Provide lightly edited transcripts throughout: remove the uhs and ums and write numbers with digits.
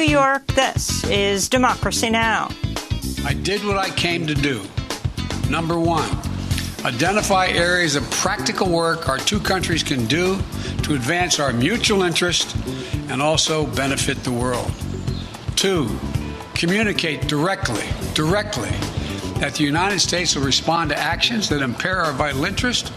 York, this is Democracy Now! I did what I came to do. Number one, identify areas of practical work our two countries can do to advance our mutual interest and also benefit the world. Two, communicate directly that the United States will respond to actions that impair our vital interest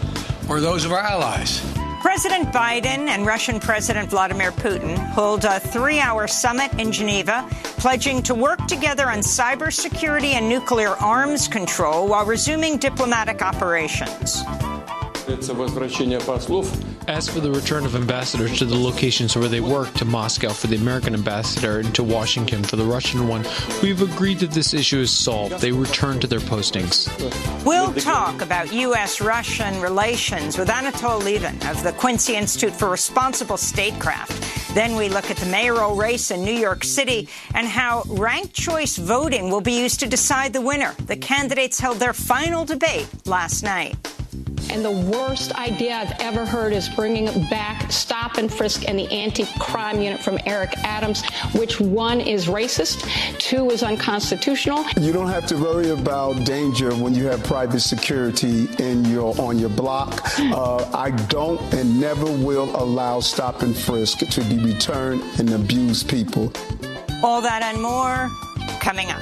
or those of our allies. President Biden and Russian President Vladimir Putin hold a 3-hour summit in Geneva, pledging to work together on cybersecurity and nuclear arms control while resuming diplomatic operations. As for the return of ambassadors to the locations where they work, to Moscow for the American ambassador and to Washington for the Russian one, we've agreed that this issue is solved. They return to their postings. We'll talk about U.S.-Russian relations with Anatol Lieven of the Quincy Institute for Responsible Statecraft. Then we look at the mayoral race in New York City and how ranked choice voting will be used to decide the winner. The candidates held their final debate last night. And the worst idea I've ever heard is bringing back stop and frisk and the anti-crime unit from Eric Adams, which one is racist, two is unconstitutional. You don't have to worry about danger when you have private security on your block. I don't and never will allow stop and frisk to be returned and abuse people. All that and more coming up.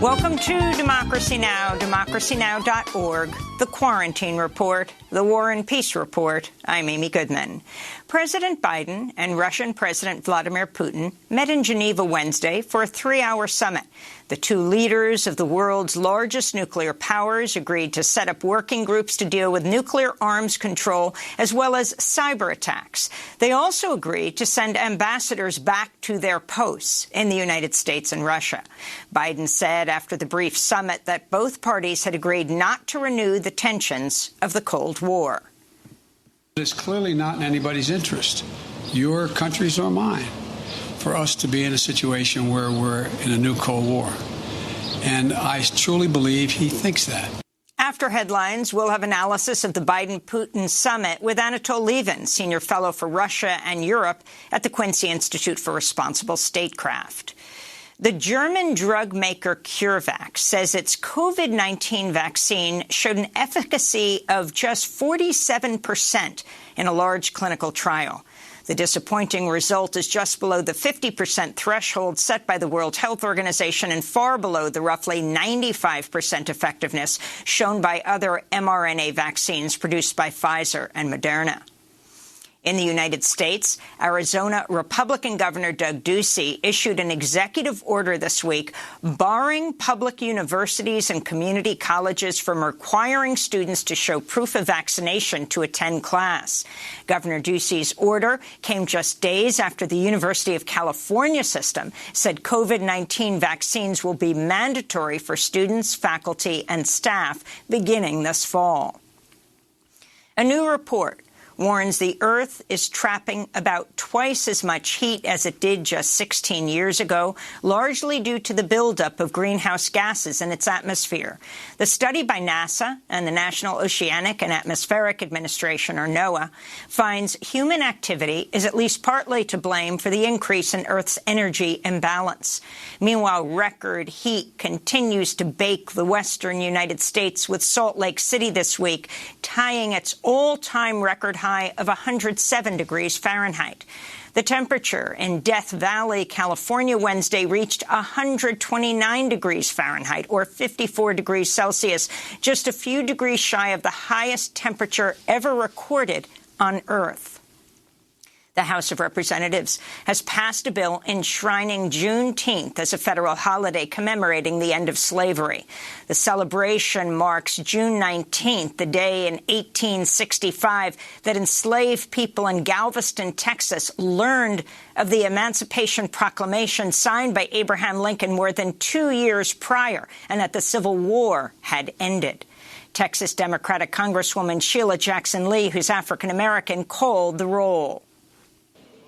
Welcome to Democracy Now!, democracynow.org, The Quarantine Report, The War and Peace Report. I'm Amy Goodman. President Biden and Russian President Vladimir Putin met in Geneva Wednesday for a 3-hour summit. The two leaders of the world's largest nuclear powers agreed to set up working groups to deal with nuclear arms control as well as cyber attacks. They also agreed to send ambassadors back to their posts in the United States and Russia. Biden said after the brief summit that both parties had agreed not to renew the tensions of the Cold War. It's clearly not in anybody's interest, your country's or mine, for us to be in a situation where we're in a new Cold War. And I truly believe he thinks that. After headlines, we'll have analysis of the Biden-Putin summit with Anatol Lieven, senior fellow for Russia and Europe at the Quincy Institute for Responsible Statecraft. The German drug maker CureVac says its COVID-19 vaccine showed an efficacy of just 47% in a large clinical trial. The disappointing result is just below the 50% threshold set by the World Health Organization and far below the roughly 95% effectiveness shown by other mRNA vaccines produced by Pfizer and Moderna. In the United States, Arizona Republican Governor Doug Ducey issued an executive order this week barring public universities and community colleges from requiring students to show proof of vaccination to attend class. Governor Ducey's order came just days after the University of California system said COVID-19 vaccines will be mandatory for students, faculty, and staff beginning this fall. A new report warns the Earth is trapping about twice as much heat as it did just 16 years ago, largely due to the buildup of greenhouse gases in its atmosphere. The study by NASA and the National Oceanic and Atmospheric Administration, or NOAA, finds human activity is at least partly to blame for the increase in Earth's energy imbalance. Meanwhile, record heat continues to bake the western United States, with Salt Lake City this week tying its all-time record high of 107 degrees Fahrenheit. The temperature in Death Valley, California, Wednesday reached 129 degrees Fahrenheit, or 54 degrees Celsius, just a few degrees shy of the highest temperature ever recorded on Earth. The House of Representatives has passed a bill enshrining Juneteenth as a federal holiday commemorating the end of slavery. The celebration marks June 19th, the day in 1865 that enslaved people in Galveston, Texas, learned of the Emancipation Proclamation signed by Abraham Lincoln more than 2 years prior, and that the Civil War had ended. Texas Democratic Congresswoman Sheila Jackson Lee, who's African-American, called the roll.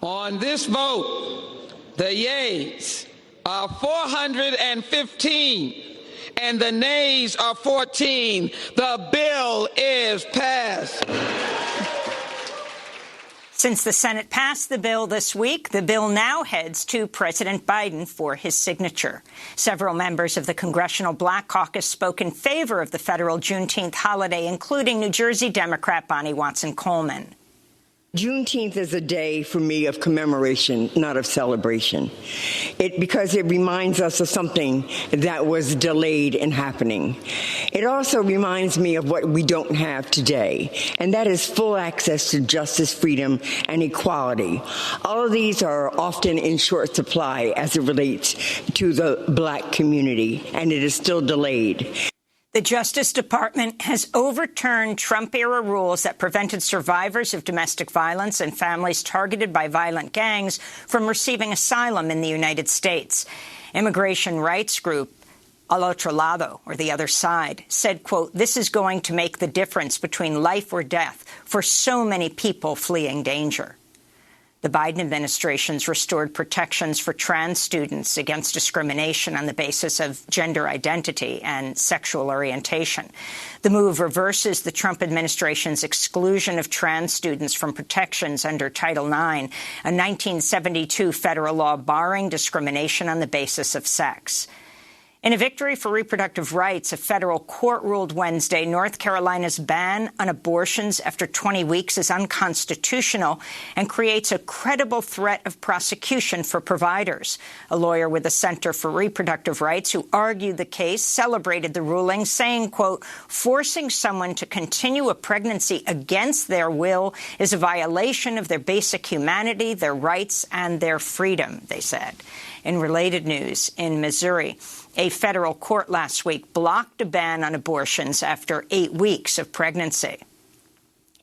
On this vote, the yeas are 415 and the nays are 14. The bill is passed. Since the Senate passed the bill this week, the bill now heads to President Biden for his signature. Several members of the Congressional Black Caucus spoke in favor of the federal Juneteenth holiday, including New Jersey Democrat Bonnie Watson-Coleman. Juneteenth is a day for me of commemoration, not of celebration. Because it reminds us of something that was delayed in happening. It also reminds me of what we don't have today, and that is full access to justice, freedom, and equality. All of these are often in short supply as it relates to the Black community, and it is still delayed. The Justice Department has overturned Trump-era rules that prevented survivors of domestic violence and families targeted by violent gangs from receiving asylum in the United States. Immigration rights group Al Otro Lado, or the other side, said, quote, "This is going to make the difference between life or death for so many people fleeing danger." The Biden administration's restored protections for trans students against discrimination on the basis of gender identity and sexual orientation. The move reverses the Trump administration's exclusion of trans students from protections under Title IX, a 1972 federal law barring discrimination on the basis of sex. In a victory for reproductive rights, a federal court ruled Wednesday North Carolina's ban on abortions after 20 weeks is unconstitutional and creates a credible threat of prosecution for providers. A lawyer with the Center for Reproductive Rights who argued the case celebrated the ruling, saying, quote, "Forcing someone to continue a pregnancy against their will is a violation of their basic humanity, their rights, and their freedom," they said. In related news, in Missouri, a federal court last week blocked a ban on abortions after 8 weeks of pregnancy.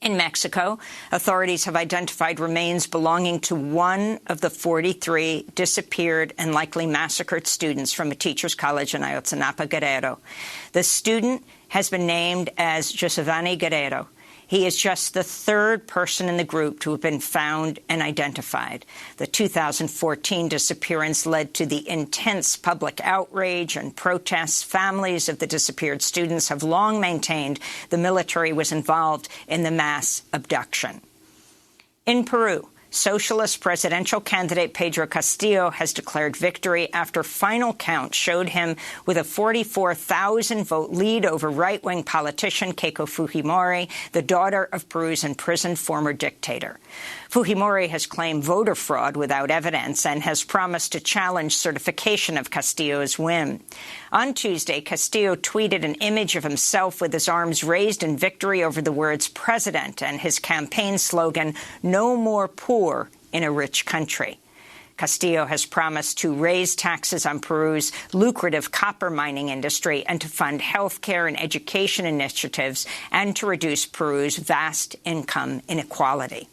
In Mexico, authorities have identified remains belonging to one of the 43 disappeared and likely massacred students from a teacher's college in Ayotzinapa, Guerrero. The student has been named as Josevani Guerrero. He is just the third person in the group to have been found and identified. The 2014 disappearance led to the intense public outrage and protests. Families of the disappeared students have long maintained the military was involved in the mass abduction. In Peru, socialist presidential candidate Pedro Castillo has declared victory after final count showed him with a 44,000-vote lead over right-wing politician Keiko Fujimori, the daughter of Peru's imprisoned former dictator. Fujimori has claimed voter fraud without evidence and has promised to challenge certification of Castillo's win. On Tuesday, Castillo tweeted an image of himself with his arms raised in victory over the words president and his campaign slogan, "No more poor in a rich country." Castillo has promised to raise taxes on Peru's lucrative copper mining industry and to fund health care and education initiatives and to reduce Peru's vast income inequality.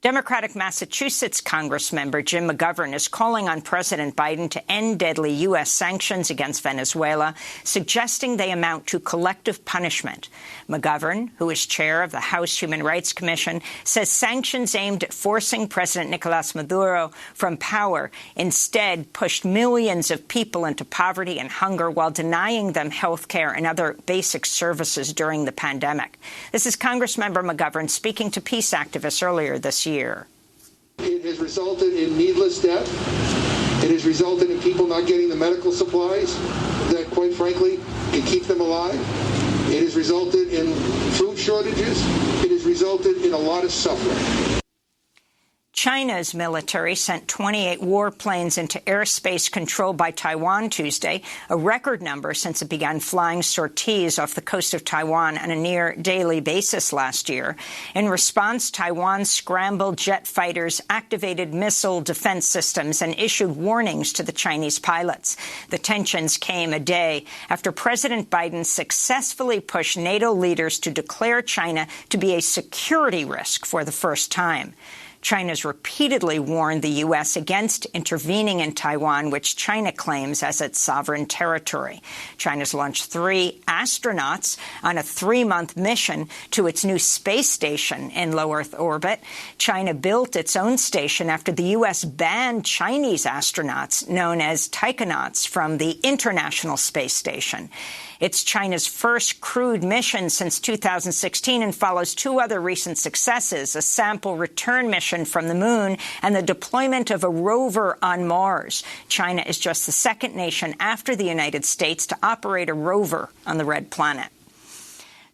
Democratic Massachusetts Congressmember Jim McGovern is calling on President Biden to end deadly U.S. sanctions against Venezuela, suggesting they amount to collective punishment. McGovern, who is chair of the House Human Rights Commission, says sanctions aimed at forcing President Nicolás Maduro from power instead pushed millions of people into poverty and hunger while denying them health care and other basic services during the pandemic. This is Congressmember McGovern speaking to peace activists earlier this year. It has resulted in needless death. It has resulted in people not getting the medical supplies that, quite frankly, can keep them alive. It has resulted in food shortages. It has resulted in a lot of suffering. China's military sent 28 warplanes into airspace controlled by Taiwan Tuesday, a record number since it began flying sorties off the coast of Taiwan on a near-daily basis last year. In response, Taiwan scrambled jet fighters, activated missile defense systems, and issued warnings to the Chinese pilots. The tensions came a day after President Biden successfully pushed NATO leaders to declare China to be a security risk for the first time. China's repeatedly warned the U.S. against intervening in Taiwan, which China claims as its sovereign territory. China's launched 3 astronauts on a 3-month mission to its new space station in low Earth orbit. China built its own station after the U.S. banned Chinese astronauts, known as taikonauts, from the International Space Station. It's China's first crewed mission since 2016 and follows two other recent successes, a sample return mission from the moon and the deployment of a rover on Mars. China is just the second nation after the United States to operate a rover on the red planet.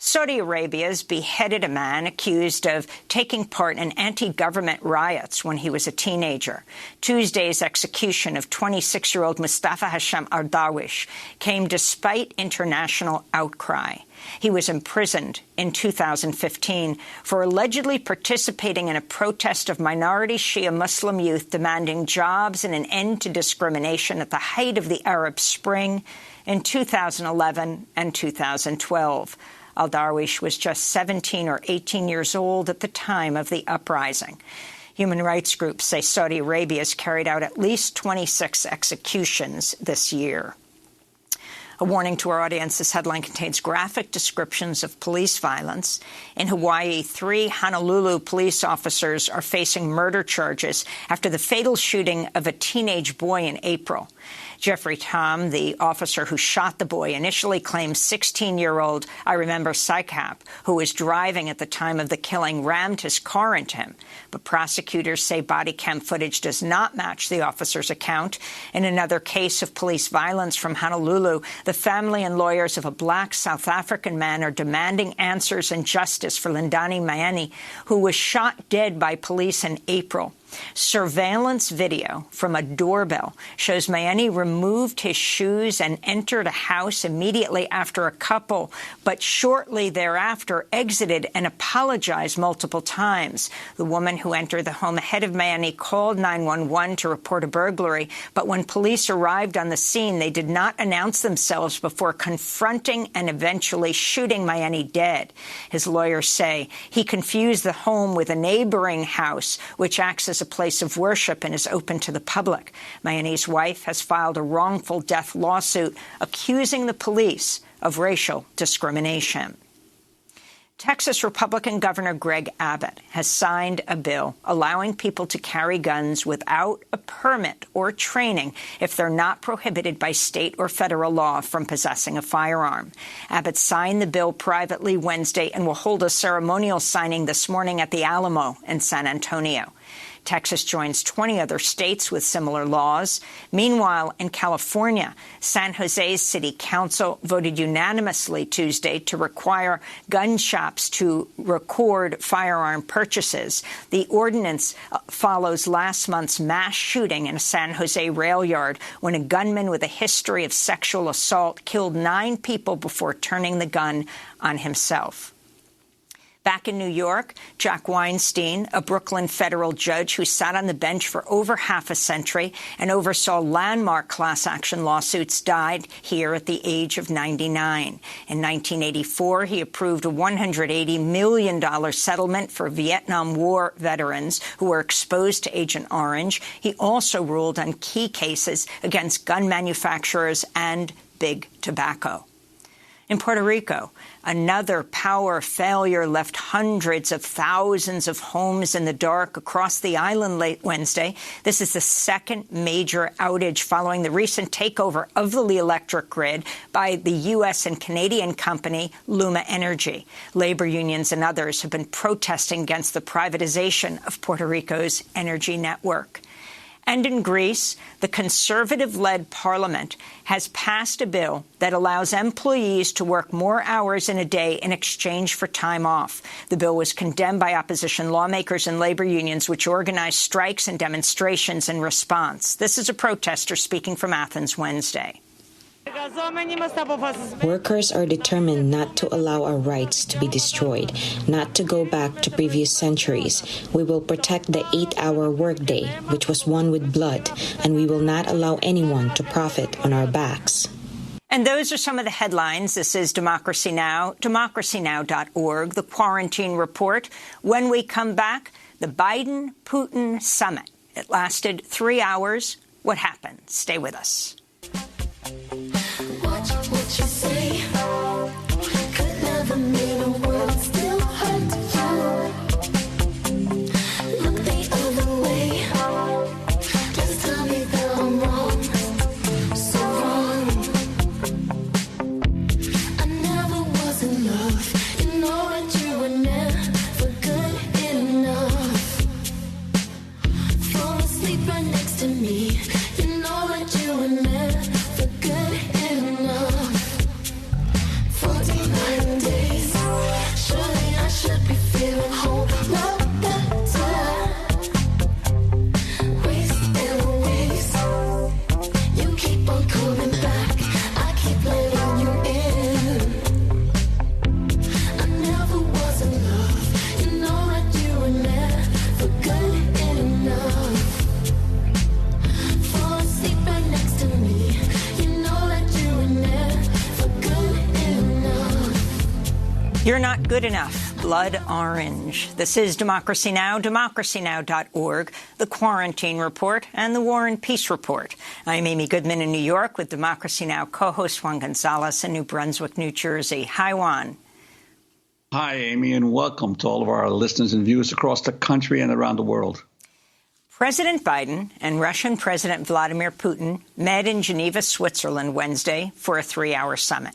Saudi Arabia's beheaded a man accused of taking part in anti-government riots when he was a teenager. Tuesday's execution of 26-year-old Mustafa Hasham al-Darwish came despite international outcry. He was imprisoned in 2015 for allegedly participating in a protest of minority Shia Muslim youth demanding jobs and an end to discrimination at the height of the Arab Spring in 2011 and 2012. Al-Darwish was just 17 or 18 years old at the time of the uprising. Human rights groups say Saudi Arabia has carried out at least 26 executions this year. A warning to our audience, this headline contains graphic descriptions of police violence. In Hawaii, 3 Honolulu police officers are facing murder charges after the fatal shooting of a teenage boy in April. Jeffrey Tom, the officer who shot the boy, initially claimed 16-year-old I Remember Psychap, who was driving at the time of the killing, rammed his car into him. But prosecutors say body cam footage does not match the officer's account. In another case of police violence from Honolulu, the family and lawyers of a black South African man are demanding answers and justice for Lindani Mayani, who was shot dead by police in April. Surveillance video from a doorbell shows Mayani removed his shoes and entered a house immediately after a couple, but shortly thereafter exited and apologized multiple times. The woman who entered the home ahead of Mayani called 911 to report a burglary, but when police arrived on the scene, they did not announce themselves before confronting and eventually shooting Mayani dead. His lawyers say he confused the home with a neighboring house, which acts as a place of worship and is open to the public. Mayani's wife has filed a wrongful death lawsuit accusing the police of racial discrimination. Texas Republican Governor Greg Abbott has signed a bill allowing people to carry guns without a permit or training if they're not prohibited by state or federal law from possessing a firearm. Abbott signed the bill privately Wednesday and will hold a ceremonial signing this morning at the Alamo in San Antonio. Texas joins 20 other states with similar laws. Meanwhile, in California, San Jose's city council voted unanimously Tuesday to require gun shops to record firearm purchases. The ordinance follows last month's mass shooting in a San Jose rail yard when a gunman with a history of sexual assault killed 9 people before turning the gun on himself. Back in New York, Jack Weinstein, a Brooklyn federal judge who sat on the bench for over half a century and oversaw landmark class action lawsuits, died here at the age of 99. In 1984, he approved a $180 million settlement for Vietnam War veterans who were exposed to Agent Orange. He also ruled on key cases against gun manufacturers and big tobacco. In Puerto Rico, another power failure left hundreds of thousands of homes in the dark across the island late Wednesday. This is the second major outage following the recent takeover of the electric grid by the U.S. and Canadian company Luma Energy. Labor unions and others have been protesting against the privatization of Puerto Rico's energy network. And in Greece, the conservative-led parliament has passed a bill that allows employees to work more hours in a day in exchange for time off. The bill was condemned by opposition lawmakers and labor unions, which organized strikes and demonstrations in response. This is a protester speaking from Athens Wednesday. Workers are determined not to allow our rights to be destroyed, not to go back to previous centuries. We will protect the 8-hour workday, which was won with blood, and we will not allow anyone to profit on our backs. And those are some of the headlines. This is Democracy Now!, democracynow.org, the Quarantine Report. When we come back, the Biden-Putin summit. It lasted 3 hours. What happened? Stay with us. Watch what you say. Could never mean a word, still hurt you. Look the other way. Just tell me that I'm wrong, so wrong. sleep right next to me. You know that you were never good enough. 49 days, surely I should be feeling whole lot better. Wasting weeks, you keep on coming back. I keep letting you in. I never was in love. You know that you were never good enough. Fall asleep right next to me. You know that you were never good enough. You're not good enough. Blood Orange. This is Democracy Now!, democracynow.org, the Quarantine Report, and the War and Peace Report. I'm Amy Goodman in New York with Democracy Now! Co-host Juan Gonzalez in New Brunswick, New Jersey. Hi, Juan. Hi, Amy, and welcome to all of our listeners and viewers across the country and around the world. President Biden and Russian President Vladimir Putin met in Geneva, Switzerland, Wednesday for a 3-hour summit.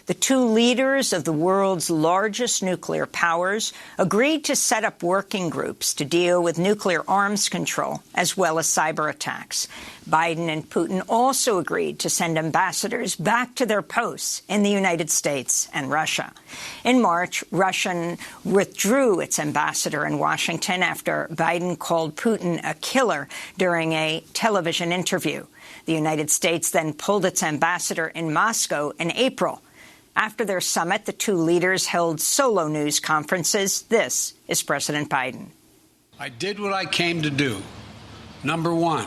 The two leaders of the world's largest nuclear powers agreed to set up working groups to deal with nuclear arms control as well as cyber attacks. Biden and Putin also agreed to send ambassadors back to their posts in the United States and Russia. In March, Russia withdrew its ambassador in Washington after Biden called Putin a killer during a television interview. The United States then pulled its ambassador in Moscow in April. After their summit, the two leaders held solo news conferences. This is President Biden. I did what I came to do. Number one,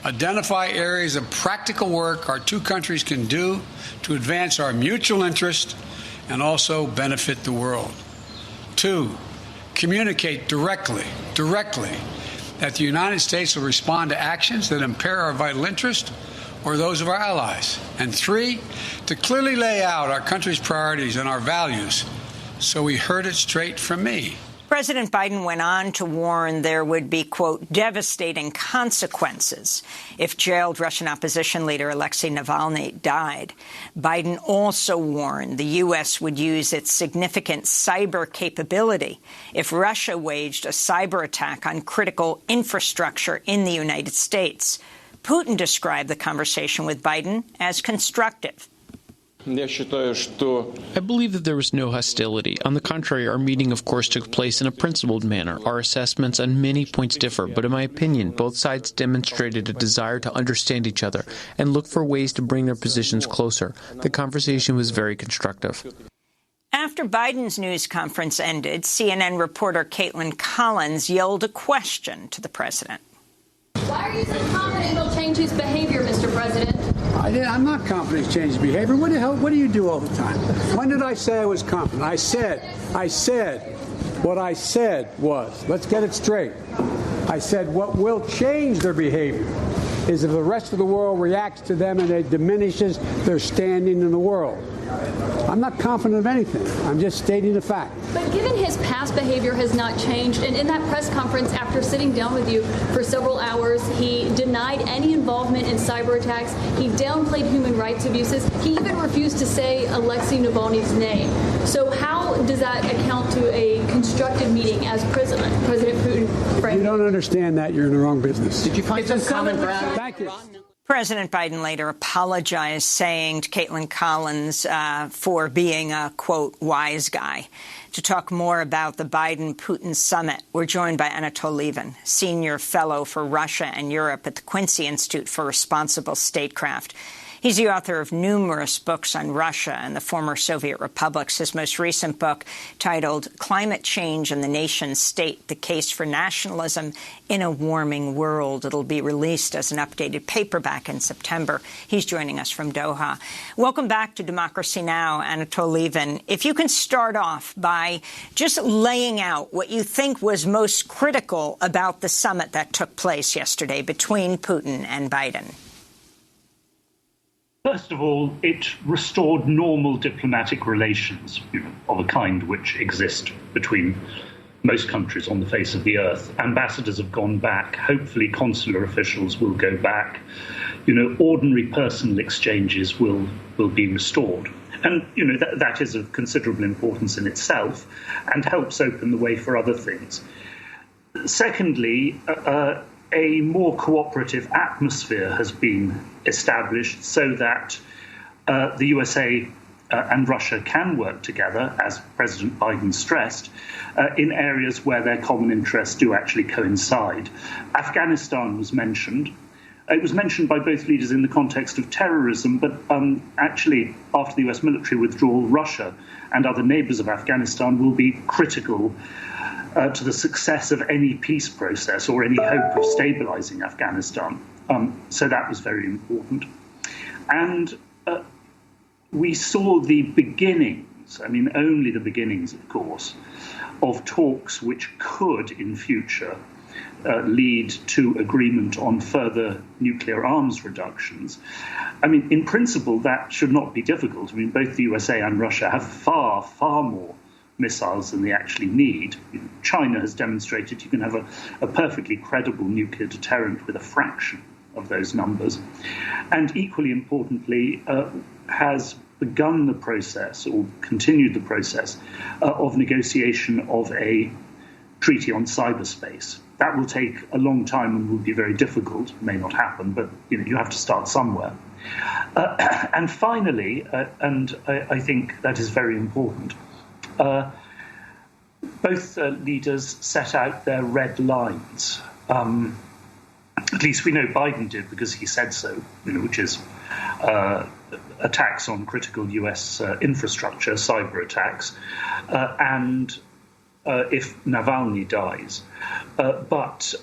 identify areas of practical work our two countries can do to advance our mutual interest and also benefit the world. Two, communicate directly that the United States will respond to actions that impair our vital interest or those of our allies. And three, to clearly lay out our country's priorities and our values. So we heard it straight from me. President Biden went on to warn there would be, quote, devastating consequences if jailed Russian opposition leader Alexei Navalny died. Biden also warned the U.S. would use its significant cyber capability if Russia waged a cyber attack on critical infrastructure in the United States. Putin described the conversation with Biden as constructive. I believe that there was no hostility. On the contrary, our meeting, of course, took place in a principled manner. Our assessments on many points differ, but in my opinion, both sides demonstrated a desire to understand each other and look for ways to bring their positions closer. The conversation was very constructive. After Biden's news conference ended, CNN reporter Caitlin Collins yelled a question to the president. Why are you so confident he'll change his behavior, Mr. President? I'm not confident he's changed his behavior. What do you do all the time? When did I say I was confident? I said, what I said was, let's get it straight. I said what will change their behavior is if the rest of the world reacts to them and it diminishes their standing in the world. I'm not confident of anything. I'm just stating the fact. But given his past behavior has not changed, and in that press conference after sitting down with you for several hours, he denied any involvement in cyber attacks. He downplayed human rights abuses. He even refused to say Alexei Navalny's name. So how does that account to a constructive meeting as President Putin framed? You don't understand that. You're in the wrong business. Did you find some common ground? Thank you. President Biden later apologized, saying to Caitlin Collins for being a, quote, wise guy. To talk more about the Biden-Putin summit, we're joined by Anatol Lieven, senior fellow for Russia and Europe at the Quincy Institute for Responsible Statecraft. He's the author of numerous books on Russia and the former Soviet republics. His most recent book, titled Climate Change and the Nation State, The Case for Nationalism in a Warming World. It'll be released as an updated paperback in September. He's joining us from Doha. Welcome back to Democracy Now!, Anatol Lieven. If you can start off by just laying out what you think was most critical about the summit that took place yesterday between Putin and Biden. First of all, it restored normal diplomatic relations, of a kind which exist between most countries on the face of the earth. Ambassadors have gone back. Hopefully, consular officials will go back. Ordinary personal exchanges will be restored. And, that is of considerable importance in itself and helps open the way for other things. Secondly, a more cooperative atmosphere has been established so that the USA and Russia can work together, as President Biden stressed, in areas where their common interests do actually coincide. Afghanistan was mentioned. It was mentioned by both leaders in the context of terrorism, but actually, after the US military withdrawal, Russia and other neighbors of Afghanistan will be critical to the success of any peace process or any hope of stabilizing Afghanistan. So that was very important. And we saw the beginnings, I mean, only the beginnings, of course, of talks which could, in future, lead to agreement on further nuclear arms reductions. I mean, in principle, that should not be difficult. I mean, both the USA and Russia have far, far more missiles than they actually need. China has demonstrated you can have a perfectly credible nuclear deterrent with a fraction of those numbers. And equally importantly, has begun the process or continued the process of negotiation of a treaty on cyberspace. That will take a long time and will be very difficult. May not happen, but you have to start somewhere. And finally, and I think that is very important, both leaders set out their red lines. At least we know Biden did because he said so, which is attacks on critical US infrastructure, cyber attacks, and if Navalny dies. But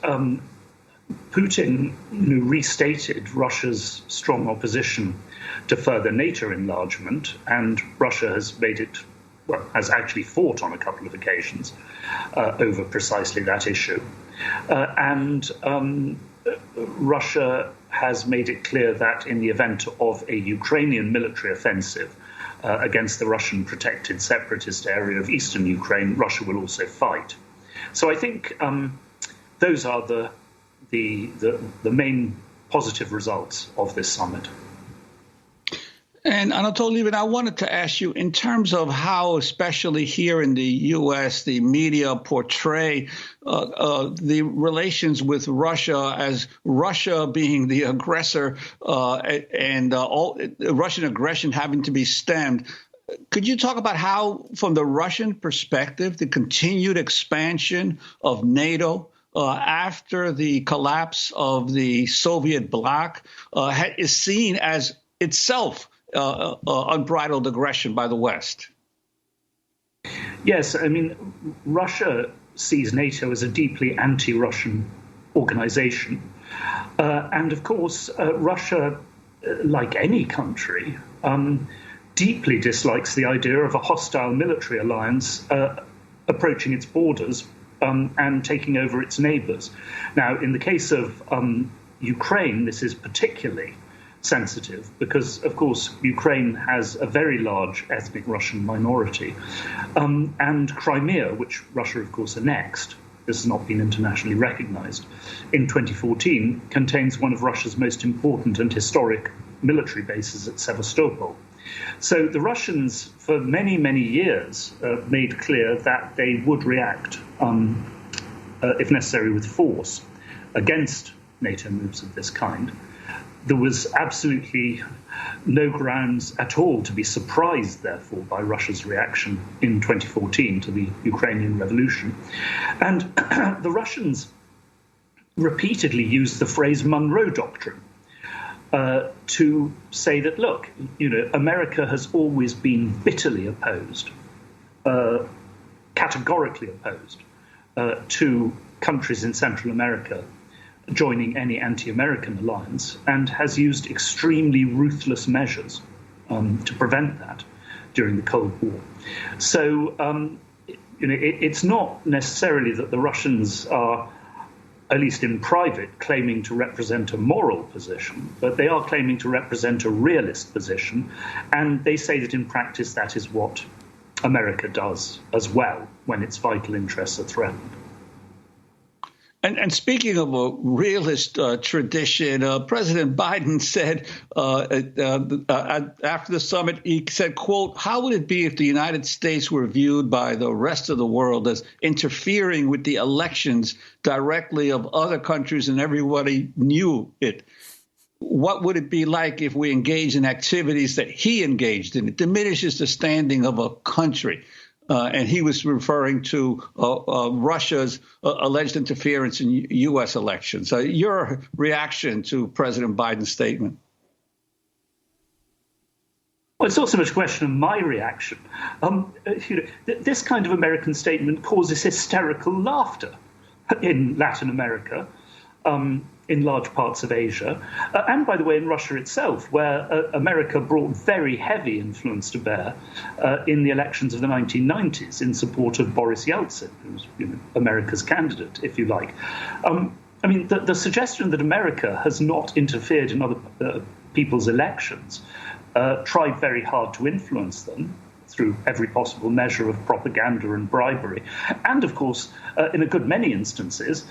Putin restated Russia's strong opposition to further NATO enlargement, and Russia has made it, well, has actually fought on a couple of occasions over precisely that issue. And Russia has made it clear that in the event of a Ukrainian military offensive against the Russian protected separatist area of eastern Ukraine, Russia will also fight. So I think those are the main positive results of this summit. And Anatol Lieven, I wanted to ask you, in terms of how, especially here in the U.S., the media portray the relations with Russia as Russia being the aggressor and all Russian aggression having to be stemmed. Could you talk about how, from the Russian perspective, the continued expansion of NATO after the collapse of the Soviet bloc is seen as itself unbridled aggression by the West? Yes, I mean, Russia sees NATO as a deeply anti-Russian organization. And of course, Russia, like any country, deeply dislikes the idea of a hostile military alliance approaching its borders and taking over its neighbors. Now, in the case of Ukraine, this is particularly sensitive because, of course, Ukraine has a very large ethnic Russian minority. And Crimea, which Russia, of course, annexed, this has not been internationally recognized, in 2014, contains one of Russia's most important and historic military bases at Sevastopol. So the Russians, for many, many years, made clear that they would react, if necessary, with force against NATO moves of this kind. There was absolutely no grounds at all to be surprised, therefore, by Russia's reaction in 2014 to the Ukrainian revolution. And the Russians repeatedly used the phrase Monroe Doctrine to say that, look, America has always been bitterly opposed, categorically opposed to countries in Central America joining any anti-American alliance, and has used extremely ruthless measures to prevent that during the Cold War. So, it's not necessarily that the Russians are, at least in private, claiming to represent a moral position, but they are claiming to represent a realist position, and they say that in practice that is what America does as well when its vital interests are threatened. And speaking of a realist tradition, President Biden said after the summit, he said, quote, "How would it be if the United States were viewed by the rest of the world as interfering with the elections directly of other countries and everybody knew it? What would it be like if we engage in activities that he engaged in? It diminishes the standing of a country." And he was referring to Russia's alleged interference in U.S. elections. Your reaction to President Biden's statement? Well, it's not so much a question of my reaction. This kind of American statement causes hysterical laughter in Latin America, in large parts of Asia, and, by the way, in Russia itself, where America brought very heavy influence to bear in the elections of the 1990s in support of Boris Yeltsin, who was America's candidate, if you like. I mean, the suggestion that America has not interfered in other people's elections, tried very hard to influence them through every possible measure of propaganda and bribery, and, of course, in a good many instances,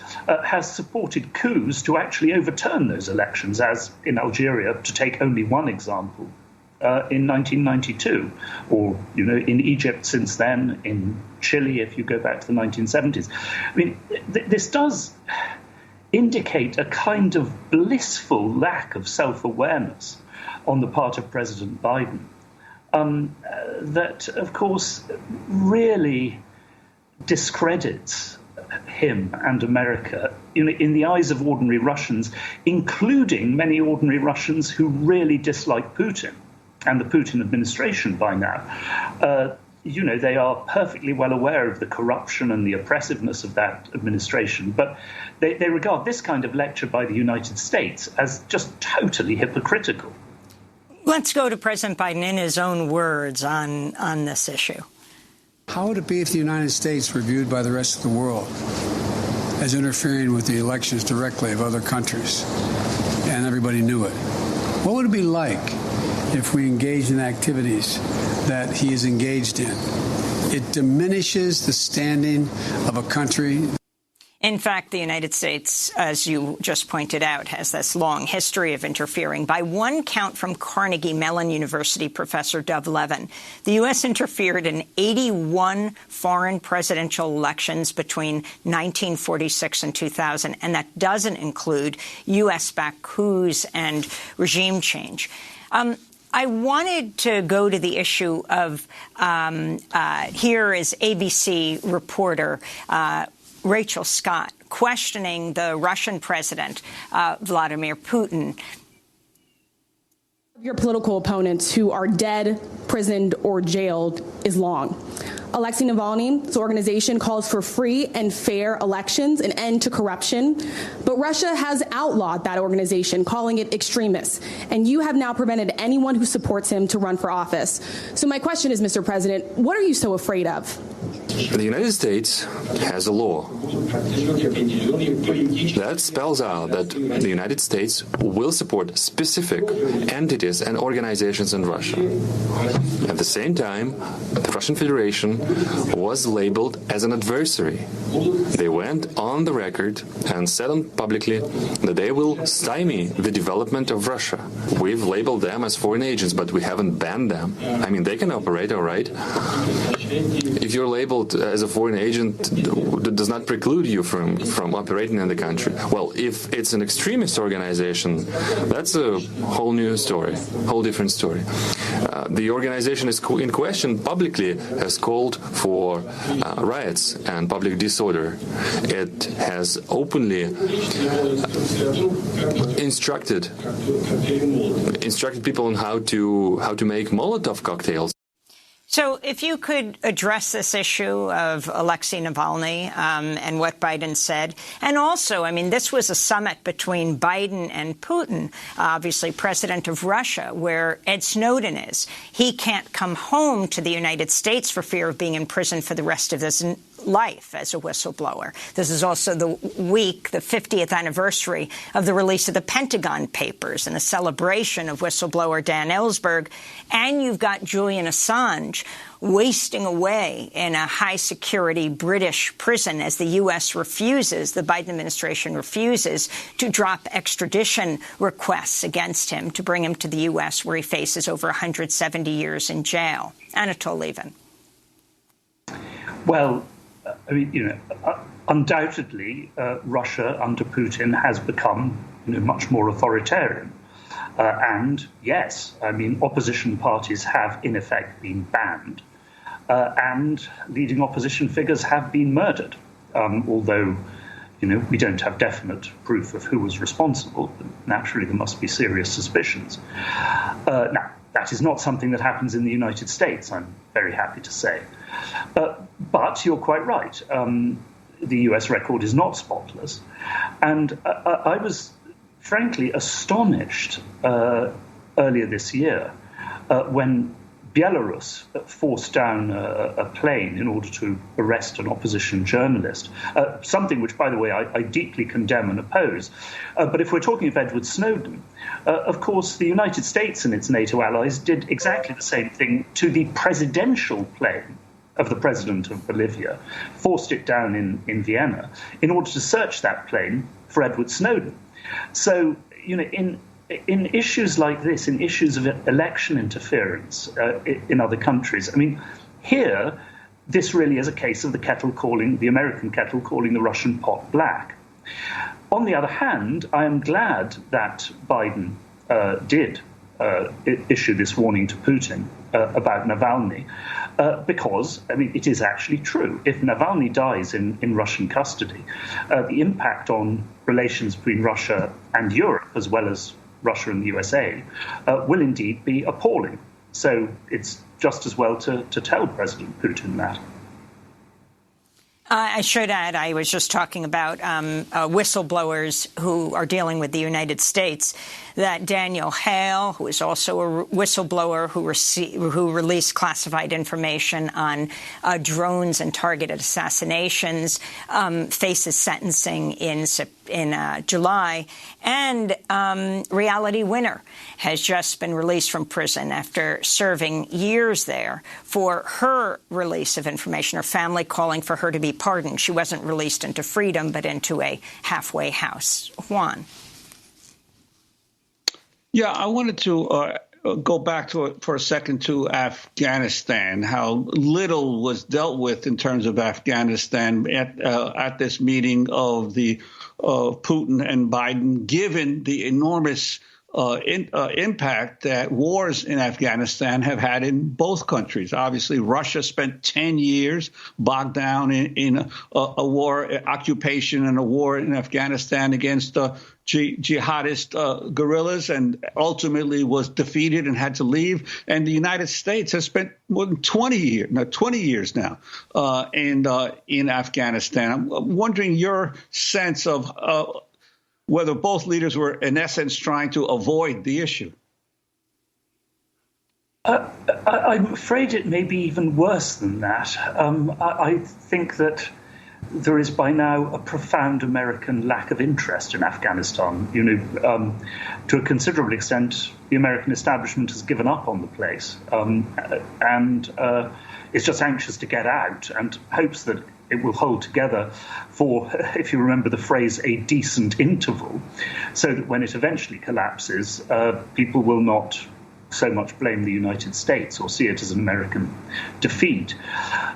has supported coups to actually overturn those elections, as in Algeria, to take only one example, in 1992, or, in Egypt since then, in Chile, if you go back to the 1970s. I mean, this does indicate a kind of blissful lack of self-awareness on the part of President Biden. That, of course, really discredits him and America in the eyes of ordinary Russians, including many ordinary Russians who really dislike Putin and the Putin administration by now. They are perfectly well aware of the corruption and the oppressiveness of that administration, but they regard this kind of lecture by the United States as just totally hypocritical. Let's go to President Biden in his own words on this issue. How would it be if the United States were viewed by the rest of the world as interfering with the elections directly of other countries and everybody knew it? What would it be like if we engaged in activities that he is engaged in? It diminishes the standing of a country. In fact, the United States, as you just pointed out, has this long history of interfering. By one count from Carnegie Mellon University professor Dov Levin, the U.S. interfered in 81 foreign presidential elections between 1946 and 2000, and that doesn't include U.S.-backed coups and regime change. I wanted to go to the issue of here is ABC reporter Rachel Scott questioning the Russian president, Vladimir Putin. Your political opponents who are dead, prisoned, or jailed is long. Alexei Navalny's organization calls for free and fair elections, an end to corruption. But Russia has outlawed that organization, calling it extremist. And you have now prevented anyone who supports him to run for office. So my question is, Mr. President, what are you so afraid of? The United States has a law that spells out that the United States will support specific entities and organizations in Russia. At the same time, the Russian Federation was labeled as an adversary. They went on the record and said publicly that they will stymie the development of Russia. We've labeled them as foreign agents, but we haven't banned them. I mean, they can operate, all right. If you're labeled as a foreign agent, that does not preclude you from operating in the country. Well, if it's an extremist organization, that's a whole new story, whole different story. The organization is in question publicly has called for riots and public disorder. It has openly instructed people on how to make Molotov cocktails. So if you could address this issue of Alexei Navalny and what Biden said. And also, I mean, this was a summit between Biden and Putin, obviously president of Russia, where Ed Snowden is. He can't come home to the United States for fear of being in prison for the rest of his life as a whistleblower. This is also the 50th anniversary of the release of the Pentagon Papers and the celebration of whistleblower Dan Ellsberg. And you've got Julian Assange wasting away in a high-security British prison as the U.S. the Biden administration refuses to drop extradition requests against him to bring him to the U.S., where he faces over 170 years in jail. Anatol Lieven. Well, I mean, undoubtedly, Russia under Putin has become, much more authoritarian. And yes, I mean, opposition parties have in effect been banned. And leading opposition figures have been murdered, although, we don't have definite proof of who was responsible. Naturally, there must be serious suspicions. Now, that is not something that happens in the United States, I'm very happy to say. But you're quite right. The US record is not spotless. And I was, frankly, astonished earlier this year when Belarus forced down a plane in order to arrest an opposition journalist, something which, by the way, I deeply condemn and oppose. But if we're talking of Edward Snowden, of course, the United States and its NATO allies did exactly the same thing to the presidential plane of the president of Bolivia, forced it down in Vienna in order to search that plane for Edward Snowden. So, in issues like this, in issues of election interference in other countries, I mean, here, this really is a case of the American kettle calling the Russian pot black. On the other hand, I am glad that Biden did issue this warning to Putin about Navalny, because, I mean, it is actually true. If Navalny dies in Russian custody, the impact on relations between Russia and Europe, as well as Russia and the USA, will indeed be appalling. So it's just as well to tell President Putin that. I should add, I was just talking about whistleblowers who are dealing with the United States, that Daniel Hale, who is also a whistleblower who released classified information on drones and targeted assassinations, faces sentencing in July. And Reality Winner has just been released from prison after serving years there for her release of information, her family calling for her to be pardoned. She wasn't released into freedom, but into a halfway house. Juan. Yeah, I wanted to go back for a second to Afghanistan, how little was dealt with in terms of Afghanistan at this meeting of the Putin and Biden, given the enormous impact that wars in Afghanistan have had in both countries. Obviously, Russia spent 10 years bogged down in a war, occupation and a war in Afghanistan against jihadist guerrillas, and ultimately was defeated and had to leave. And the United States has spent more than 20 years now in Afghanistan. I'm wondering your sense of whether both leaders were, in essence, trying to avoid the issue. I'm afraid it may be even worse than that. I think that there is by now a profound American lack of interest in Afghanistan. To a considerable extent, the American establishment has given up on the place and is just anxious to get out and hopes that it will hold together for, if you remember the phrase, a decent interval, so that when it eventually collapses, people will not so much blame the United States or see it as an American defeat.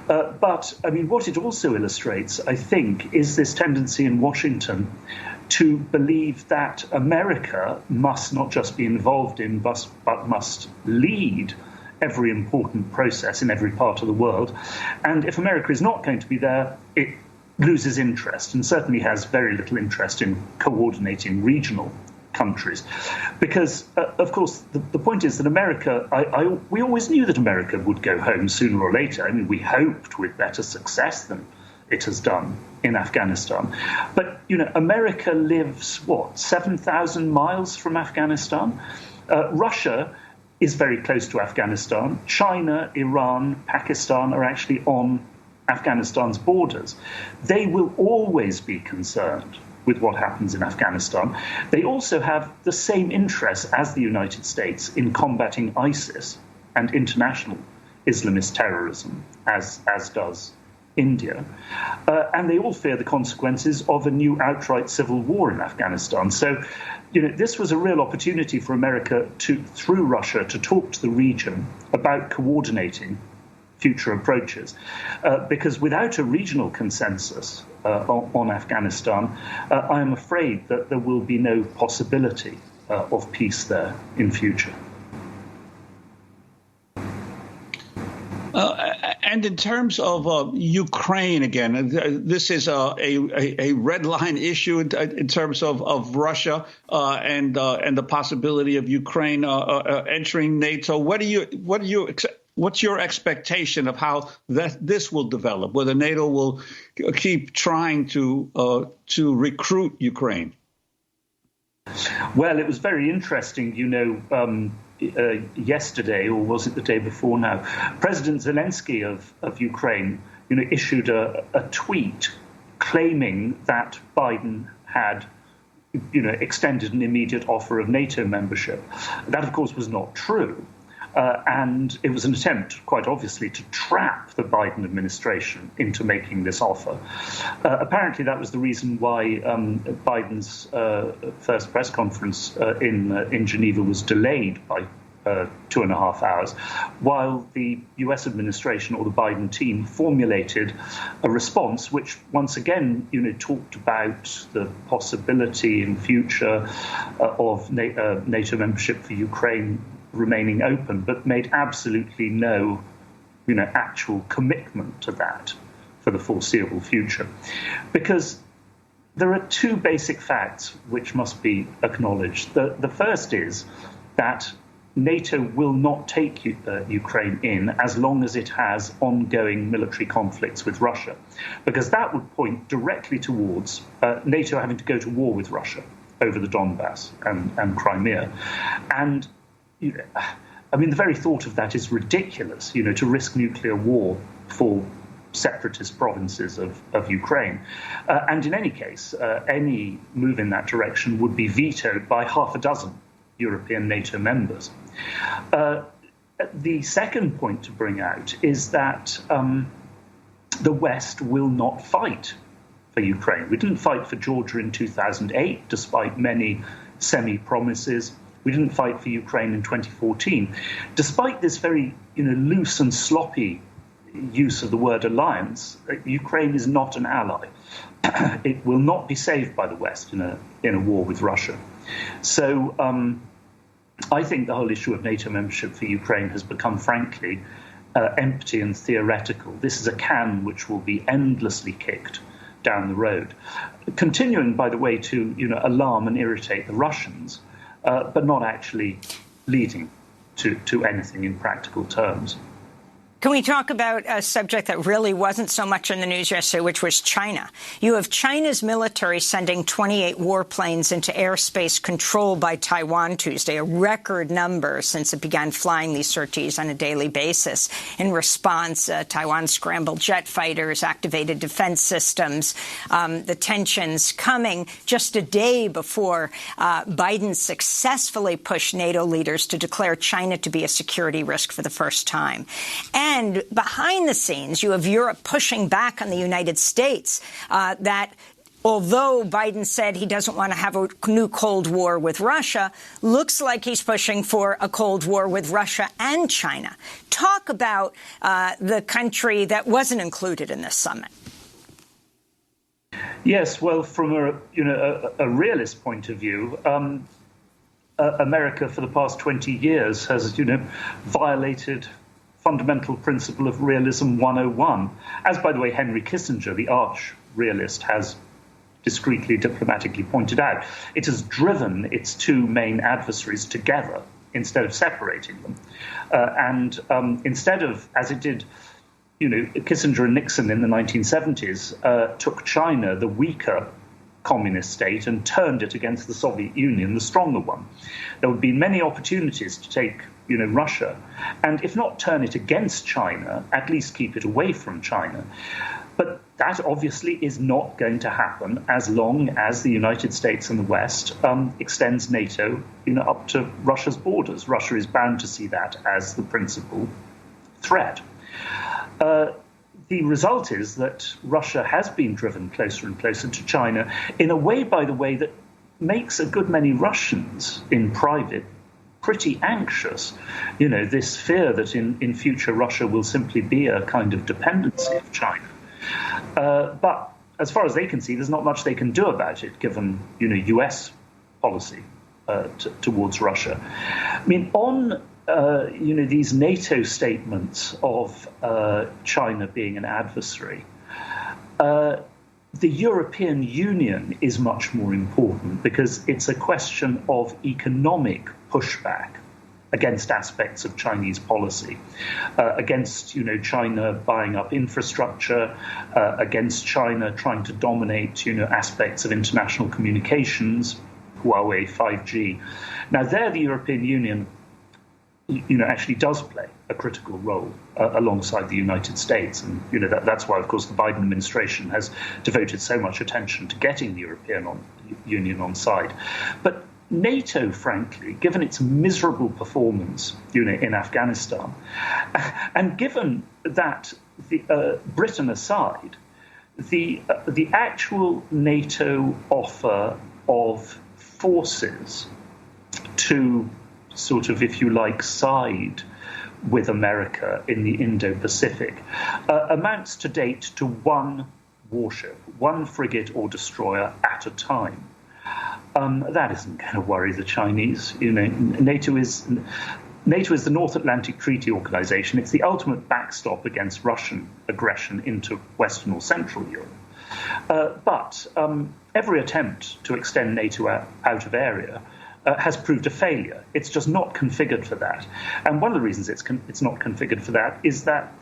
But, I mean, what it also illustrates, I think, is this tendency in Washington to believe that America must not just be involved in, but must lead every important process in every part of the world. And if America is not going to be there, it loses interest, and certainly has very little interest in coordinating regional countries. Because, of course, the point is that America, we always knew that America would go home sooner or later. I mean, we hoped with better success than it has done in Afghanistan. But, America lives, 7,000 miles from Afghanistan? Russia is very close to Afghanistan. China, Iran, Pakistan are actually on Afghanistan's borders, they will always be concerned with what happens in Afghanistan. They also have the same interests as the United States in combating ISIS and international Islamist terrorism, as does India. And they all fear the consequences of a new outright civil war in Afghanistan. So, this was a real opportunity for America through Russia, to talk to the region about coordinating future approaches. Because without a regional consensus on Afghanistan, I am afraid that there will be no possibility of peace there in future. And in terms of Ukraine, again, this is a red line issue in terms of Russia and the possibility of Ukraine entering NATO. What's your expectation of how this will develop? Whether NATO will keep trying to recruit Ukraine? Well, it was very interesting, yesterday, or was it the day before now, President Zelensky of Ukraine, issued a tweet claiming that Biden had, extended an immediate offer of NATO membership. That, of course, was not true. And it was an attempt, quite obviously, to trap the Biden administration into making this offer. Apparently, that was the reason why Biden's first press conference in Geneva was delayed by 2.5 hours, while the U.S. administration or the Biden team formulated a response which, once again, talked about the possibility in future of NATO membership for Ukraine remaining open, but made absolutely no, actual commitment to that for the foreseeable future. Because there are two basic facts which must be acknowledged. The first is that NATO will not take Ukraine in as long as it has ongoing military conflicts with Russia, because that would point directly towards NATO having to go to war with Russia over the Donbass and Crimea. And the very thought of that is ridiculous, to risk nuclear war for separatist provinces of Ukraine. And in any case, any move in that direction would be vetoed by half a dozen European NATO members. The second point to bring out is that the West will not fight for Ukraine. We didn't fight for Georgia in 2008, despite many semi-promises. We didn't fight for Ukraine in 2014. Despite this very loose and sloppy use of the word alliance, Ukraine is not an ally. It will not be saved by the West in a war with Russia. So I think the whole issue of NATO membership for Ukraine has become, frankly, empty and theoretical. This is a can which will be endlessly kicked down the road, continuing, by the way, to alarm and irritate the Russians, but not actually leading to anything in practical terms. Can we talk about a subject that really wasn't so much in the news yesterday, which was China? You have China's military sending 28 warplanes into airspace controlled by Taiwan Tuesday, a record number since it began flying these sorties on a daily basis. In response, Taiwan scrambled jet fighters, activated defense systems, the tensions coming just a day before Biden successfully pushed NATO leaders to declare China to be a security risk for the first time. And behind the scenes, you have Europe pushing back on the United States that although Biden said he doesn't want to have a new Cold War with Russia, looks like he's pushing for a Cold War with Russia and China. Talk about the country that wasn't included in this summit. Yes, well, from a realist point of view, America for the past 20 years has, violated fundamental principle of realism 101, as, by the way, Henry Kissinger, the arch realist, has discreetly, diplomatically pointed out. It has driven its two main adversaries together instead of separating them. Instead of, as it did, Kissinger and Nixon in the 1970s, took China, the weaker communist state and turned it against the Soviet Union, the stronger one. There would be many opportunities to take, Russia, and if not turn it against China, at least keep it away from China. But that obviously is not going to happen as long as the United States and the West extends NATO, up to Russia's borders. Russia is bound to see that as the principal threat. The result is that Russia has been driven closer and closer to China in a way, by the way, that makes a good many Russians in private pretty anxious. This fear that in future Russia will simply be a kind of dependency of China. But as far as they can see, there's not much they can do about it, given, U.S. policy towards Russia. I mean, on these NATO statements of China being an adversary, the European Union is much more important because it's a question of economic pushback against aspects of Chinese policy, against China buying up infrastructure, against China trying to dominate aspects of international communications, Huawei, 5G. Now there the European Union actually does play a critical role alongside the United States. And, that's why, of course, the Biden administration has devoted so much attention to getting the European Union on side. But NATO, frankly, given its miserable performance, in Afghanistan, and given that, Britain aside, the actual NATO offer of forces to sort of, if you like, side with America in the Indo-Pacific amounts to date to one warship, one frigate or destroyer at a time. That isn't going to worry the Chinese. NATO is the North Atlantic Treaty Organization. It's the ultimate backstop against Russian aggression into Western or Central Europe. But every attempt to extend NATO out of area has proved a failure. It's just not configured for that. And one of the reasons it's not configured for that is that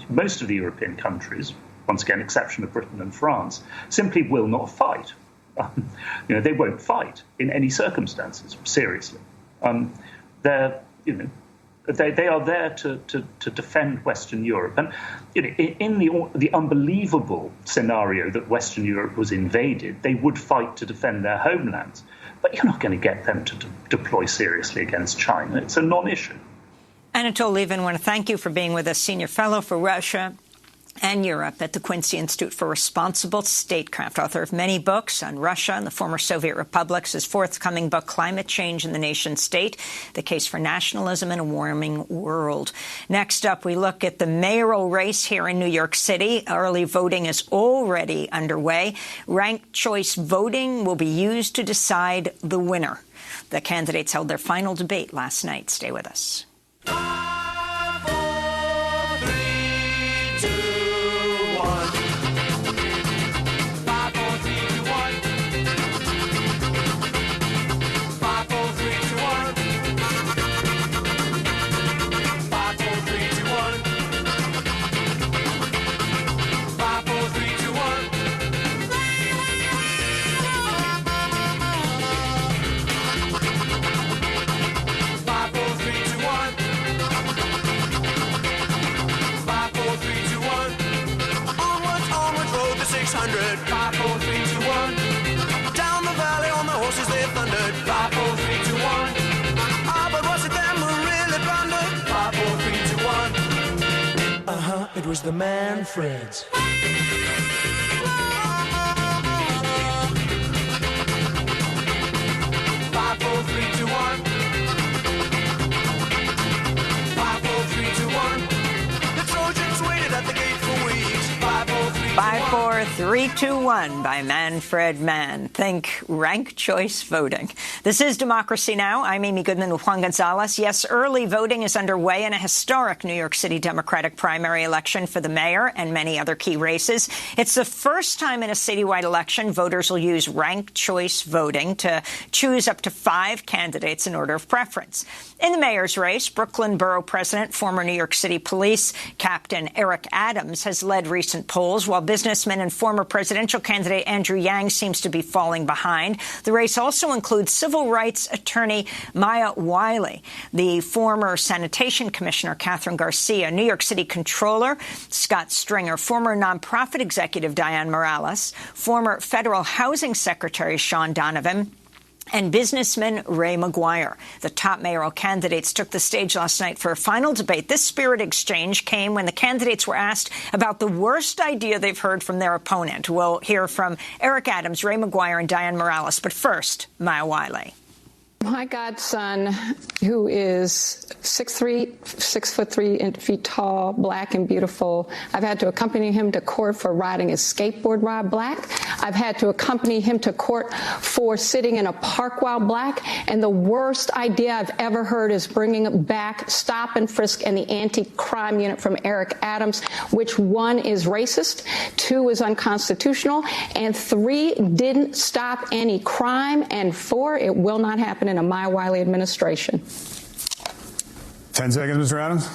most of the European countries, once again, exception of Britain and France, simply will not fight. They won't fight in any circumstances, seriously. They are there to defend Western Europe. And in the unbelievable scenario that Western Europe was invaded, they would fight to defend their homelands. But you're not going to get them to deploy seriously against China. It's a non-issue. Anatol Lieven, I want to thank you for being with us, Senior Fellow for Russia and Europe at the Quincy Institute for Responsible Statecraft, author of many books on Russia and the former Soviet republics. His forthcoming book, Climate Change in the Nation State, The Case for Nationalism in a Warming World. Next up, we look at the mayoral race here in New York City. Early voting is already underway. Ranked choice voting will be used to decide the winner. The candidates held their final debate last night. Stay with us. It was the Manfreds. 5, 4, 3, 2, 1. 5, 4, 3, 2, 1. The Trojans waited at the gate for weeks. 5, 4, 3, 2, 1. 5, 4, 3, 2, 1 by Manfred Mann. Think ranked choice voting. This is Democracy Now! I'm Amy Goodman with Juan Gonzalez. Yes, early voting is underway in a historic New York City Democratic primary election for the mayor and many other key races. It's the first time in a citywide election voters will use ranked choice voting to choose up to 5 candidates in order of preference. In the mayor's race, Brooklyn Borough President, former New York City Police Captain Eric Adams has led recent polls, while businessman and former presidential candidate Andrew Yang seems to be falling behind. The race also includes civil rights attorney Maya Wiley, the former sanitation commissioner Catherine Garcia, New York City Comptroller Scott Stringer, former nonprofit executive Diane Morales, former federal housing secretary Sean Donovan, and businessman Ray McGuire. The top mayoral candidates took the stage last night for a final debate. This spirit exchange came when the candidates were asked about the worst idea they've heard from their opponent. We'll hear from Eric Adams, Ray McGuire, and Diane Morales. But first, Maya Wiley. My godson, who is 6'3" tall, black and beautiful. I've had to accompany him to court for riding his skateboard while black. I've had to accompany him to court for sitting in a park while black. And the worst idea I've ever heard is bringing back stop and frisk and the anti-crime unit from Eric Adams, which 1 is racist, 2 is unconstitutional, and 3 didn't stop any crime, and 4, it will not happen in a Maya Wiley administration. 10 seconds, Mr. Adams.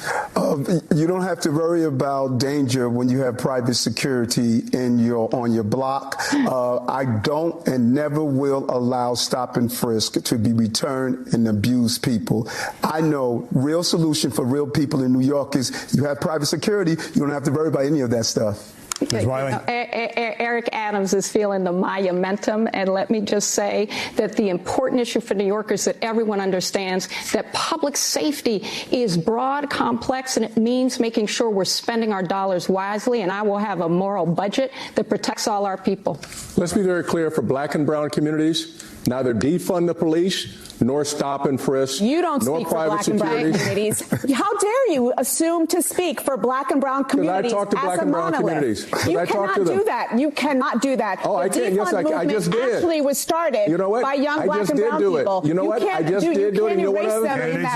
You don't have to worry about danger when you have private security on your block. I don't and never will allow stop and frisk to be returned and abuse people. I know real solution for real people in New York is you have private security. You don't have to worry about any of that stuff. Eric Adams is feeling the Maya momentum, and let me just say that the important issue for New Yorkers that everyone understands that public safety is broad, complex, and it means making sure we're spending our dollars wisely, and I will have a moral budget that protects all our people. Let's be very clear for black and brown communities, neither defund the police nor stop and frisk. You don't speak for black and brown communities. How dare you assume to speak for black and brown communities? I talk to black and brown communities. You cannot do that. You cannot do that. Oh, I can. Yes, I just did. Actually was started by young black and brown people. You know what? I just did do it. You know what?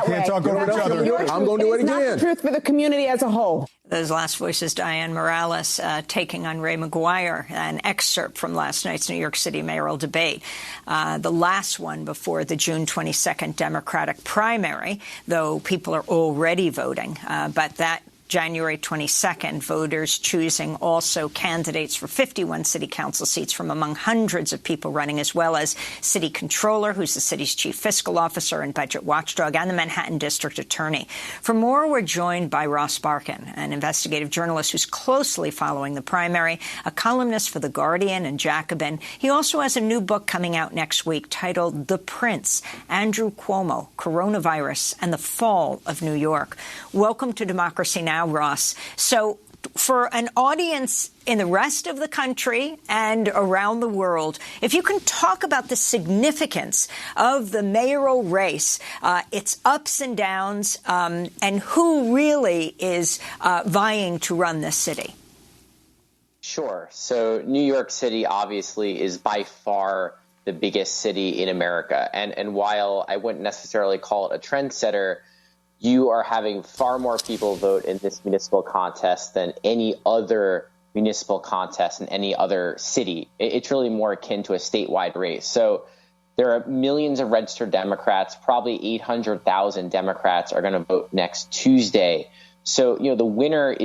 Can't talk over each other. I'm going to do it again. It's not the truth for the community as a whole. Those last voices, Diane Morales taking on Ray McGuire, an excerpt from last night's New York City mayoral debate, the last one before the June 22nd Democratic primary, though people are already voting. But that January 22nd, voters choosing also candidates for 51 city council seats from among hundreds of people running, as well as city controller, who's the city's chief fiscal officer and budget watchdog, and the Manhattan district attorney. For more, we're joined by Ross Barkan, an investigative journalist who's closely following the primary, a columnist for The Guardian and Jacobin. He also has a new book coming out next week titled The Prince, Andrew Cuomo, Coronavirus, and the Fall of New York. Welcome to Democracy Now! Ross. So for an audience in the rest of the country and around the world, if you can talk about the significance of the mayoral race, its ups and downs, and who really is vying to run this city. Sure. So New York City obviously is by far the biggest city in America. And while I wouldn't necessarily call it a trendsetter, you are having far more people vote in this municipal contest than any other municipal contest in any other city. It's really more akin to a statewide race. So there are millions of registered Democrats, probably 800,000 Democrats are going to vote next Tuesday. So, the winner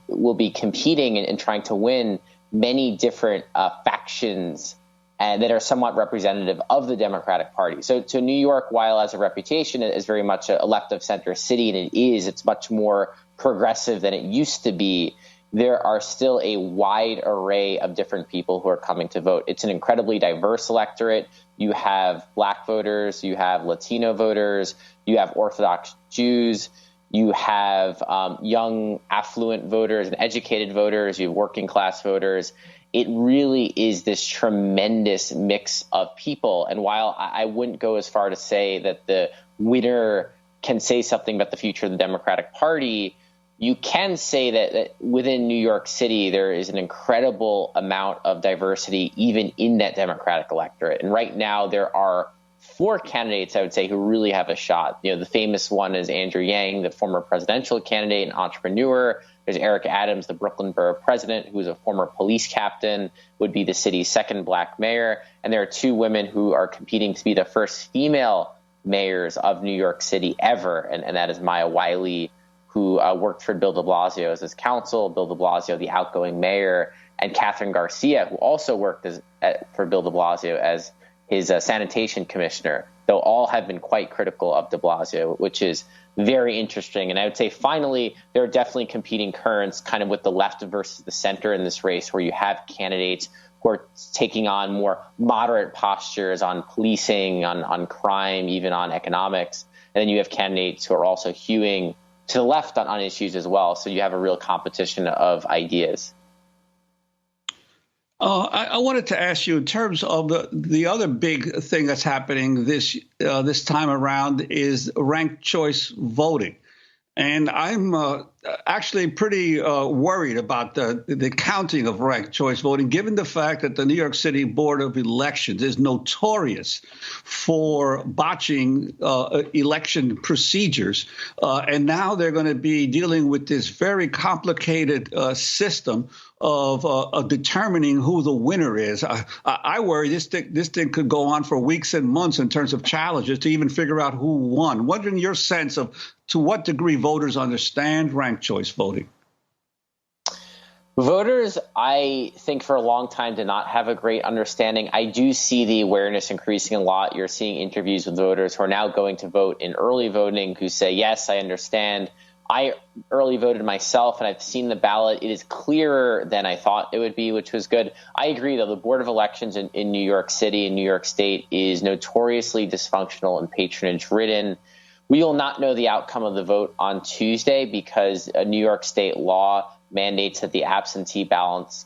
will be competing and trying to win many different factions and that are somewhat representative of the Democratic Party. So New York, while has a reputation, is very much a left-of-center city, and it's much more progressive than it used to be. There are still a wide array of different people who are coming to vote. It's an incredibly diverse electorate. You have black voters, you have Latino voters, you have Orthodox Jews, you have young, affluent voters and educated voters, you have working-class voters. It really is this tremendous mix of people. And while I wouldn't go as far to say that the winner can say something about the future of the Democratic Party, you can say that within New York City, there is an incredible amount of diversity even in that Democratic electorate. And right now, there are 4 candidates, I would say, who really have a shot. The famous one is Andrew Yang, the former presidential candidate and entrepreneur. There's Eric Adams, the Brooklyn borough president, who is a former police captain, would be the city's second black mayor. And there are 2 women who are competing to be the first female mayors of New York City ever. And that is Maya Wiley, who worked for Bill de Blasio as his counsel, Bill de Blasio, the outgoing mayor, and Catherine Garcia, who also worked for Bill de Blasio as his sanitation commissioner. They'll all have been quite critical of de Blasio, which is very interesting. And I would say, finally, there are definitely competing currents kind of with the left versus the center in this race, where you have candidates who are taking on more moderate postures on policing, on crime, even on economics. And then you have candidates who are also hewing to the left on issues as well. So you have a real competition of ideas. I wanted to ask you, in terms of the other big thing that's happening this time around, is ranked choice voting. And I'm actually pretty worried about the counting of ranked choice voting, given the fact that the New York City Board of Elections is notorious for botching election procedures. And now they're going to be dealing with this very complicated system of determining who the winner is. I worry this thing could go on for weeks and months in terms of challenges to even figure out who won. Wondering your sense of to what degree voters understand ranked choice voting. Voters, I think, for a long time did not have a great understanding. I do see the awareness increasing a lot. You're seeing interviews with voters who are now going to vote in early voting who say, yes, I understand. I early voted myself, and I've seen the ballot. It is clearer than I thought it would be, which was good. I agree, though. The Board of Elections in New York City and New York State is notoriously dysfunctional and patronage-ridden. We will not know the outcome of the vote on Tuesday because a New York State law mandates that the absentee ballots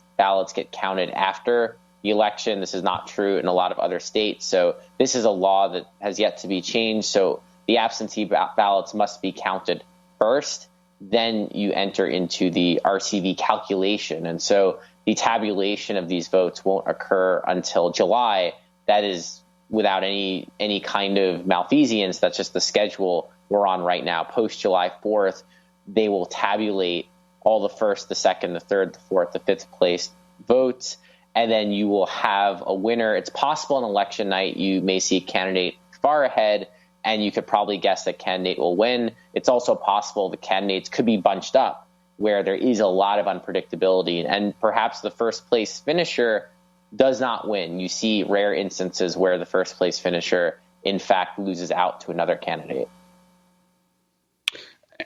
get counted after the election. This is not true in a lot of other states. So this is a law that has yet to be changed. So the absentee ballots must be counted first. Then you enter into the RCV calculation. And so the tabulation of these votes won't occur until July. That is without any kind of malfeasance. That's just the schedule we're on right now. Post July 4th, they will tabulate all the first, the second, the third, the fourth, the fifth place votes, and then you will have a winner. It's possible on election night you may see a candidate far ahead, and you could probably guess that candidate will win. It's also possible the candidates could be bunched up, where there is a lot of unpredictability, and perhaps the first place finisher does not win. You see rare instances where the first place finisher, in fact, loses out to another candidate.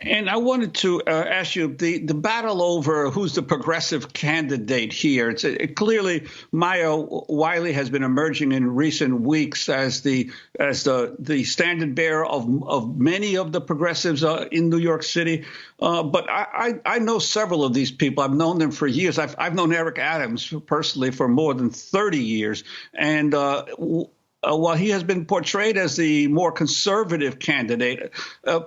And I wanted to ask you, the battle over who's the progressive candidate here. Clearly, Maya Wiley has been emerging in recent weeks as the standard bearer of many of the progressives in New York City. But I know several of these people. I've known them for years. I've known Eric Adams personally for more than 30 years. And while he has been portrayed as the more conservative candidate,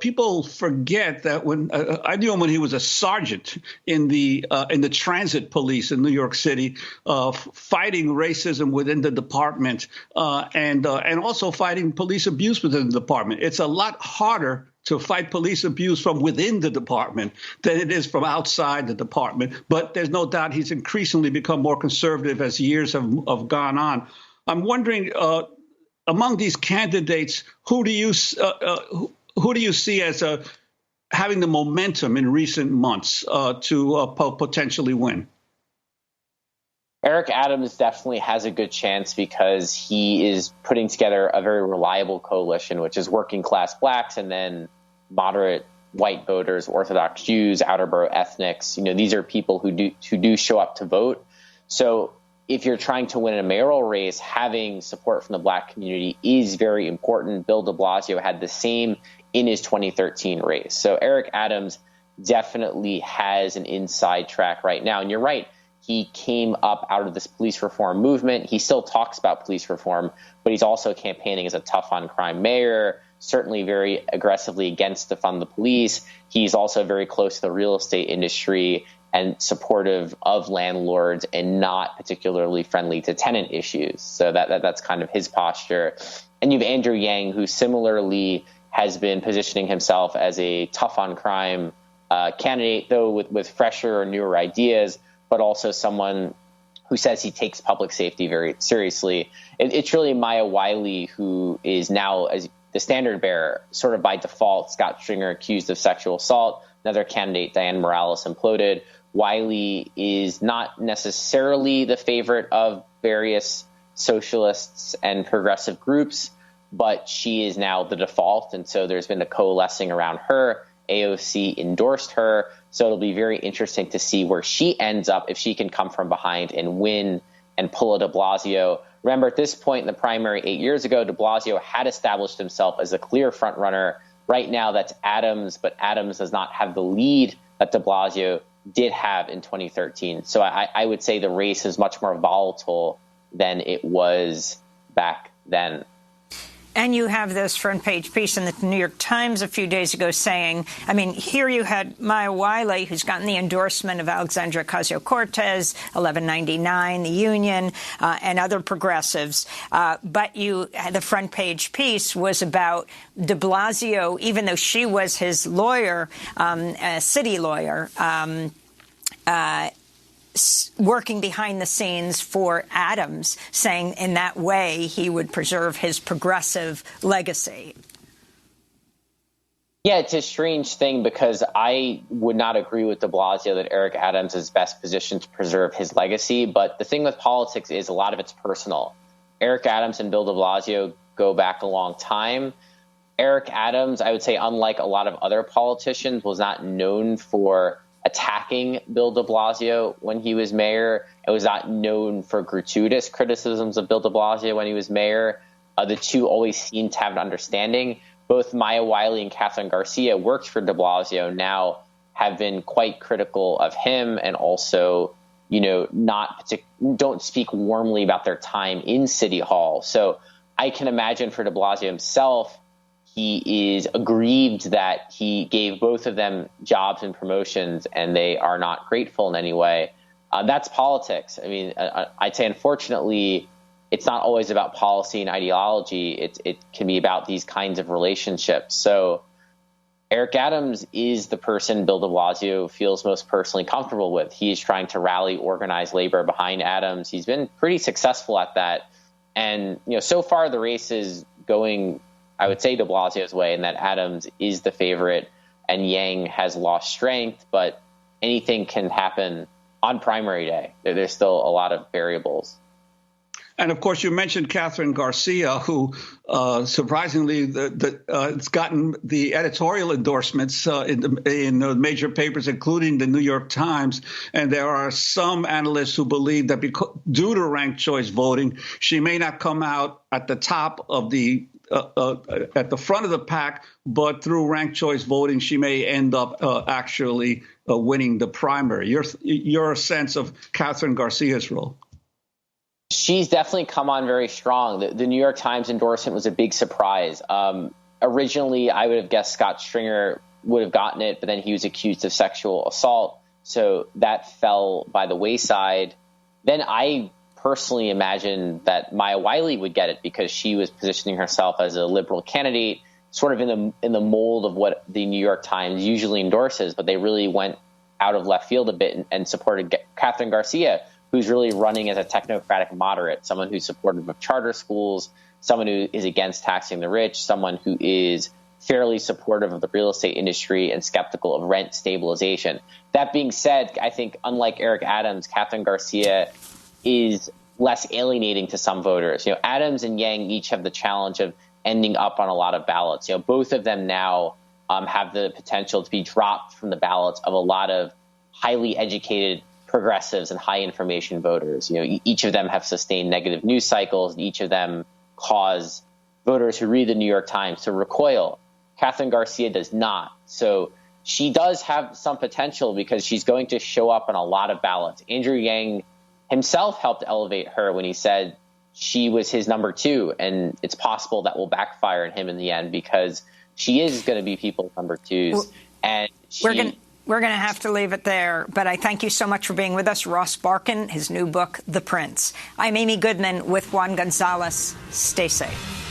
people forget that when I knew him when he was a sergeant in the transit police in New York City, fighting racism within the department and also fighting police abuse within the department. It's a lot harder to fight police abuse from within the department than it is from outside the department. But there's no doubt he's increasingly become more conservative as years have gone on. I'm wondering, among these candidates, who do you see as having the momentum in recent months to potentially win? Eric Adams definitely has a good chance because he is putting together a very reliable coalition, which is working class blacks and then moderate white voters, Orthodox Jews, outer borough ethnics. These are people who do show up to vote. So if you're trying to win a mayoral race, having support from the black community is very important. Bill de Blasio had the same in his 2013 race. So Eric Adams definitely has an inside track right now. And you're right, he came up out of this police reform movement. He still talks about police reform, but he's also campaigning as a tough on crime mayor, certainly very aggressively against defund the police. He's also very close to the real estate industry and supportive of landlords and not particularly friendly to tenant issues. So that's kind of his posture. And you have Andrew Yang, who similarly has been positioning himself as a tough on crime candidate, though with fresher or newer ideas, but also someone who says he takes public safety very seriously. It's really Maya Wiley, who is now as the standard bearer, sort of by default. Scott Stringer accused of sexual assault. another candidate, Dianne Morales, imploded. Wiley is not necessarily the favorite of various socialists and progressive groups, but she is now the default. And so there's been a coalescing around her. AOC endorsed her. So it'll be very interesting to see where she ends up, if she can come from behind and win and pull a de Blasio. Remember, at this point in the primary 8 years ago, de Blasio had established himself as a clear front runner. Right now, that's Adams, but Adams does not have the lead that de Blasio did have in 2013. So I would say the race is much more volatile than it was back then. And you have this front page piece in the New York Times a few days ago saying, I mean, here you had Maya Wiley, who's gotten the endorsement of Alexandria Ocasio-Cortez, 1199, the Union, and other progressives. But the front page piece was about de Blasio, even though she was his lawyer, a city lawyer, working behind the scenes for Adams, saying in that way he would preserve his progressive legacy. Yeah, it's a strange thing because I would not agree with de Blasio that Eric Adams is best positioned to preserve his legacy. But the thing with politics is a lot of it's personal. Eric Adams and Bill de Blasio go back a long time. Eric Adams, I would say, unlike a lot of other politicians, was not known for attacking Bill de Blasio when he was mayor. It was not known for gratuitous criticisms of Bill de Blasio when he was mayor. The two always seemed to have an understanding. Both Maya Wiley and Catherine Garcia worked for de Blasio, now have been quite critical of him, and also, don't speak warmly about their time in City Hall. So I can imagine for de Blasio himself, he is aggrieved that he gave both of them jobs and promotions and they are not grateful in any way. That's politics. I mean, I'd say, unfortunately, it's not always about policy and ideology. It can be about these kinds of relationships. So Eric Adams is the person Bill de Blasio feels most personally comfortable with. He's trying to rally organized labor behind Adams. He's been pretty successful at that. And, so far the race is going, I would say, de Blasio's way, and that Adams is the favorite and Yang has lost strength, but anything can happen on primary day. There's still a lot of variables. And of course, you mentioned Catherine Garcia, who surprisingly has gotten the editorial endorsements in major papers, including the New York Times. And there are some analysts who believe that due to ranked choice voting, she may not come out at the top of the at the front of the pack, but through ranked choice voting, she may end up actually winning the primary. Your sense of Catherine Garcia's role? She's definitely come on very strong. The New York Times endorsement was a big surprise. Originally, I would have guessed Scott Stringer would have gotten it, but then he was accused of sexual assault. So that fell by the wayside. Then I personally imagined that Maya Wiley would get it because she was positioning herself as a liberal candidate, sort of in the mold of what the New York Times usually endorses, but they really went out of left field a bit and supported Catherine Garcia, who's really running as a technocratic moderate, someone who's supportive of charter schools, someone who is against taxing the rich, someone who is fairly supportive of the real estate industry and skeptical of rent stabilization. That being said, I think unlike Eric Adams, Catherine Garcia is less alienating to some voters. Adams and Yang each have the challenge of ending up on a lot of ballots. Both of them now have the potential to be dropped from the ballots of a lot of highly educated progressives and high information voters. Each of them have sustained negative news cycles, and each of them cause voters who read the New York Times to recoil. Catherine Garcia does not. So she does have some potential because she's going to show up on a lot of ballots. Andrew Yang himself helped elevate her when he said she was his number two, and it's possible that will backfire on him in the end because she is going to be people's number twos. And we're going to have to leave it there, but I thank you so much for being with us. Ross Barkan, his new book, The Prince. I'm Amy Goodman with Juan Gonzalez. Stay safe.